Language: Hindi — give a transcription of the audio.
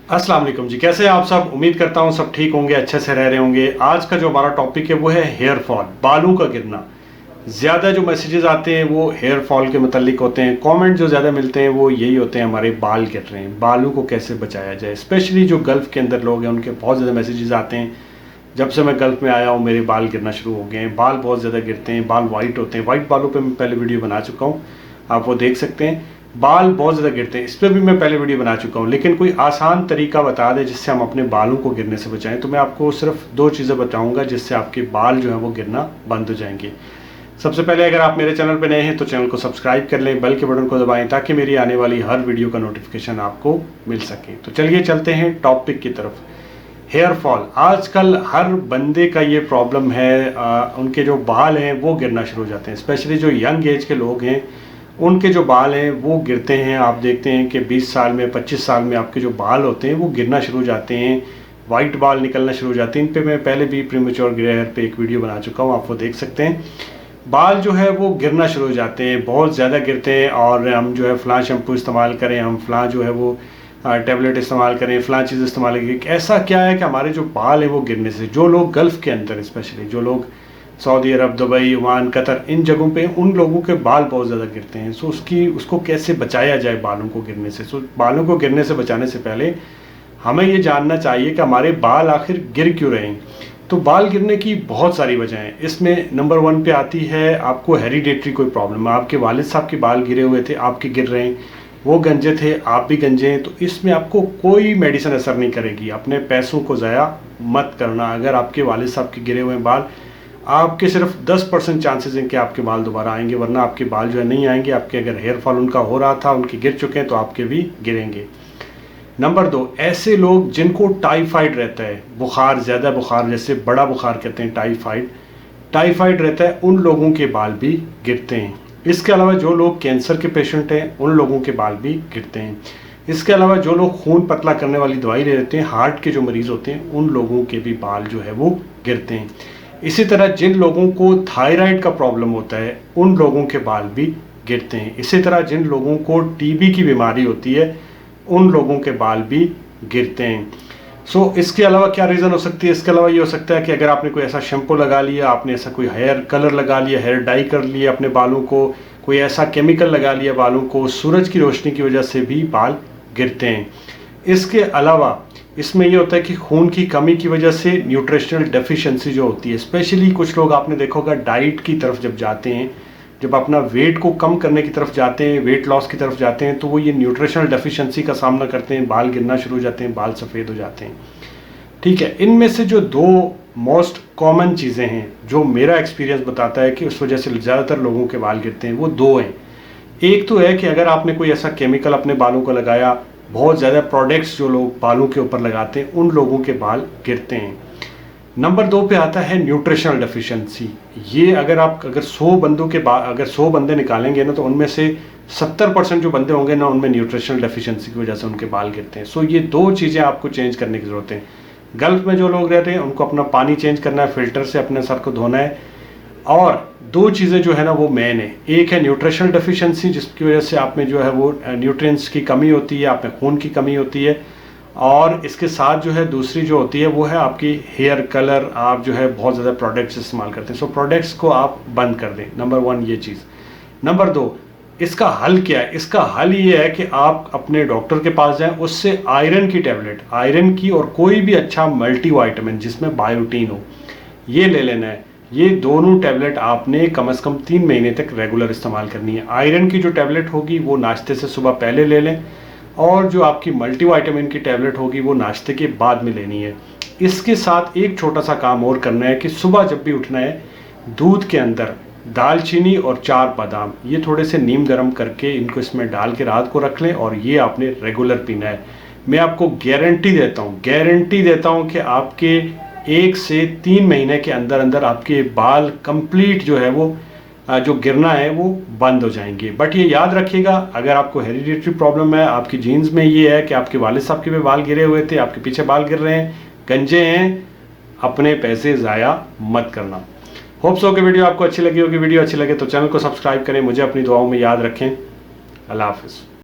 अस्सलाम वालेकुम जी, कैसे हैं आप सब। उम्मीद करता हूँ सब ठीक होंगे, अच्छे से रह रहे होंगे। आज का जो हमारा टॉपिक है वो है हेयर फॉल, बालों का गिरना। ज़्यादा जो मैसेजेस आते हैं वो हेयर फॉल के मतलब होते हैं। कमेंट जो ज़्यादा मिलते हैं वो यही होते हैं, हमारे बाल गिर रहे हैं, बालों को कैसे बचाया जाए। स्पेशली जो गल्फ़ के अंदर लोग हैं उनके बहुत ज़्यादा मैसेजेस आते हैं। जब से मैं गल्फ़ में आया हूँ मेरे बाल गिरना शुरू हो गए हैं, बाल बहुत ज़्यादा गिरते हैं, बाल वाइट होते हैं। वाइट बालों पर मैं पहले वीडियो बना चुका हूँ, आप वो देख सकते हैं। बाल बहुत ज़्यादा गिरते हैं, इस पर भी मैं पहले वीडियो बना चुका हूँ। लेकिन कोई आसान तरीका बता दें जिससे हम अपने बालों को गिरने से बचाएं, तो मैं आपको सिर्फ दो चीज़ें बताऊंगा जिससे आपके बाल जो है वो गिरना बंद हो जाएंगे। सबसे पहले अगर आप मेरे चैनल पर नए हैं तो चैनल को सब्सक्राइब कर लें, बेल के बटन को दबाएं ताकि मेरी आने वाली हर वीडियो का नोटिफिकेशन आपको मिल सके। तो चलिए चलते हैं टॉपिक की तरफ। हेयर फॉल आजकल हर बंदे का ये प्रॉब्लम है। उनके जो बाल हैं वो गिरना शुरू हो जाते हैं। स्पेशली जो यंग एज के लोग हैं उनके जो बाल हैं वो गिरते हैं। आप देखते हैं कि 20 साल में 25 साल में आपके जो बाल होते हैं वो गिरना शुरू हो जाते हैं, वाइट बाल निकलना शुरू हो जाते हैं। इन पे मैं पहले भी प्रीमेच्योर ग्रे हेयर पे एक वीडियो बना चुका हूँ, आप वो देख सकते हैं। बाल जो है वो गिरना शुरू हो जाते हैं, बहुत ज़्यादा गिरते हैं। और हम जो है फ़लाँ शैम्पू इस्तेमाल करें, हम फ़लाँ जो है वो टैबलेट इस्तेमाल करें, फ़लाँ चीज़ इस्तेमाल करें। ऐसा क्या है कि हमारे जो बाल है वो गिरने से, जो लोग गल्फ़ के अंदर स्पेशली जो लोग सऊदी अरब, दुबई, ओमान, कतर, इन जगहों पे उन लोगों के बाल बहुत ज़्यादा गिरते हैं। सो उसको कैसे बचाया जाए बालों को गिरने से। सो बालों को गिरने से बचाने से पहले हमें ये जानना चाहिए कि हमारे बाल आखिर गिर क्यों रहे हैं। तो बाल गिरने की बहुत सारी वजह हैं। इसमें नंबर 1 पे आती है आपको हेरिडेटरी कोई प्रॉब्लम। आपके वालिद साहब के बाल गिरे हुए थे, आपके गिर रहे हैं, वो गंजे थे, आप भी गंजे हैं, तो इसमें आपको कोई मेडिसिन असर नहीं करेगी। अपने पैसों को ज़ाया मत करना। अगर आपके वालिद साहब के गिरे हुए बाल, आपके सिर्फ 10% चांसेस हैं कि आपके बाल दोबारा आएंगे, वरना आपके बाल जो है नहीं आएंगे। आपके अगर हेयर फॉल उनका हो रहा था, उनके गिर चुके हैं, तो आपके भी गिरेंगे। नंबर 2, ऐसे लोग जिनको टाइफाइड रहता है, बुखार, ज़्यादा बुखार, जैसे बड़ा बुखार कहते हैं टाइफाइड रहता है, उन लोगों के बाल भी गिरते हैं। इसके अलावा जो लोग कैंसर के पेशेंट हैं उन लोगों के बाल भी गिरते हैं। इसके अलावा जो लोग खून पतला करने वाली दवाई ले लेते हैं, हार्ट के जो मरीज़ होते हैं, उन लोगों के भी बाल जो है वो गिरते हैं। इसी तरह जिन लोगों को थायराइड का प्रॉब्लम होता है उन लोगों के बाल भी गिरते हैं। इसी तरह जिन लोगों को टीबी की बीमारी होती है उन लोगों के बाल भी गिरते हैं। सो इसके अलावा क्या रीज़न हो सकती है? इसके अलावा ये हो सकता है कि अगर आपने कोई ऐसा शैम्पू लगा लिया, आपने ऐसा कोई हेयर कलर लगा लिया, हेयर डाई कर लिया अपने बालों को, कोई ऐसा केमिकल लगा लिया बालों को, सूरज की रोशनी की वजह से भी बाल गिरते हैं। इसके अलावा इसमें यह होता है कि खून की कमी की वजह से न्यूट्रिशनल डेफिशिएंसी जो होती है, स्पेशली कुछ लोग आपने देखा होगा डाइट की तरफ जब जाते हैं, जब अपना वेट को कम करने की तरफ जाते हैं, वेट लॉस की तरफ जाते हैं, तो वो ये न्यूट्रिशनल डेफिशिएंसी का सामना करते हैं, बाल गिरना शुरू हो जाते हैं, बाल सफ़ेद हो जाते हैं। ठीक है, इनमें से जो 2 मोस्ट कॉमन चीज़ें हैं जो मेरा एक्सपीरियंस बताता है कि उस वजह से ज़्यादातर लोगों के बाल गिरते हैं, वो 2 हैं। एक तो है कि अगर आपने कोई ऐसा केमिकल अपने बालों को लगाया, बहुत ज़्यादा प्रोडक्ट्स जो लोग बालों के ऊपर लगाते हैं उन लोगों के बाल गिरते हैं। नंबर 2 पे आता है न्यूट्रिशनल डेफिशिएंसी। ये अगर 100 बंदों के अगर 100 बंदे निकालेंगे ना, तो उनमें से 70% जो बंदे होंगे ना, उनमें न्यूट्रिशनल डेफिशिएंसी की वजह से उनके बाल गिरते हैं। सो ये 2 चीज़ें आपको चेंज करने की ज़रूरत है। गल्फ़ में जो लोग रहते हैं उनको अपना पानी चेंज करना है, फ़िल्टर से अपने सर को धोना है। और 2 चीज़ें जो है ना वो मेन है। एक है न्यूट्रिशनल डेफिशिएंसी, जिसकी वजह से आप में जो है वो न्यूट्रिएंट्स की कमी होती है, आप में खून की कमी होती है। और इसके साथ जो है दूसरी जो होती है वो है आपकी हेयर कलर। आप जो है बहुत ज़्यादा प्रोडक्ट्स इस्तेमाल करते हैं, सो प्रोडक्ट्स को आप बंद कर दें। नंबर 1 ये चीज़। नंबर 2, इसका हल क्या है? इसका हल ये है कि आप अपने डॉक्टर के पास जाएं, उससे आयरन की टैबलेट, आयरन की और कोई भी अच्छा मल्टीविटामिन जिसमें बायोटीन हो, ये ले लेना है। ये दोनों टैबलेट आपने कम से कम 3 महीने तक रेगुलर इस्तेमाल करनी है। आयरन की जो टैबलेट होगी वो नाश्ते से सुबह पहले ले लें, और जो आपकी मल्टीविटामिन की टैबलेट होगी वो नाश्ते के बाद में लेनी है। इसके साथ एक छोटा सा काम और करना है कि सुबह जब भी उठना है, दूध के अंदर दालचीनी और 4 बादाम, ये थोड़े से नीम गर्म करके इनको इसमें डाल के रात को रख लें, और ये आपने रेगुलर पीना है। मैं आपको गारंटी देता हूँ कि आपके 1 से 3 महीने के अंदर अंदर आपके बाल कंप्लीट जो है वो जो गिरना है वो बंद हो जाएंगे। बट ये याद रखिएगा, अगर आपको हेरिडिटरी प्रॉब्लम है, आपकी जीन्स में ये है कि आपके वालिद साहब के भी बाल गिरे हुए थे, आपके पीछे बाल गिर रहे हैं, गंजे हैं, अपने पैसे ज़ाया मत करना। होप्स हो कि वीडियो आपको अच्छी लगी होगी। वीडियो अच्छी लगे तो चैनल को सब्सक्राइब करें, मुझे अपनी दुआओं में याद रखें। अल्लाह हाफिज़।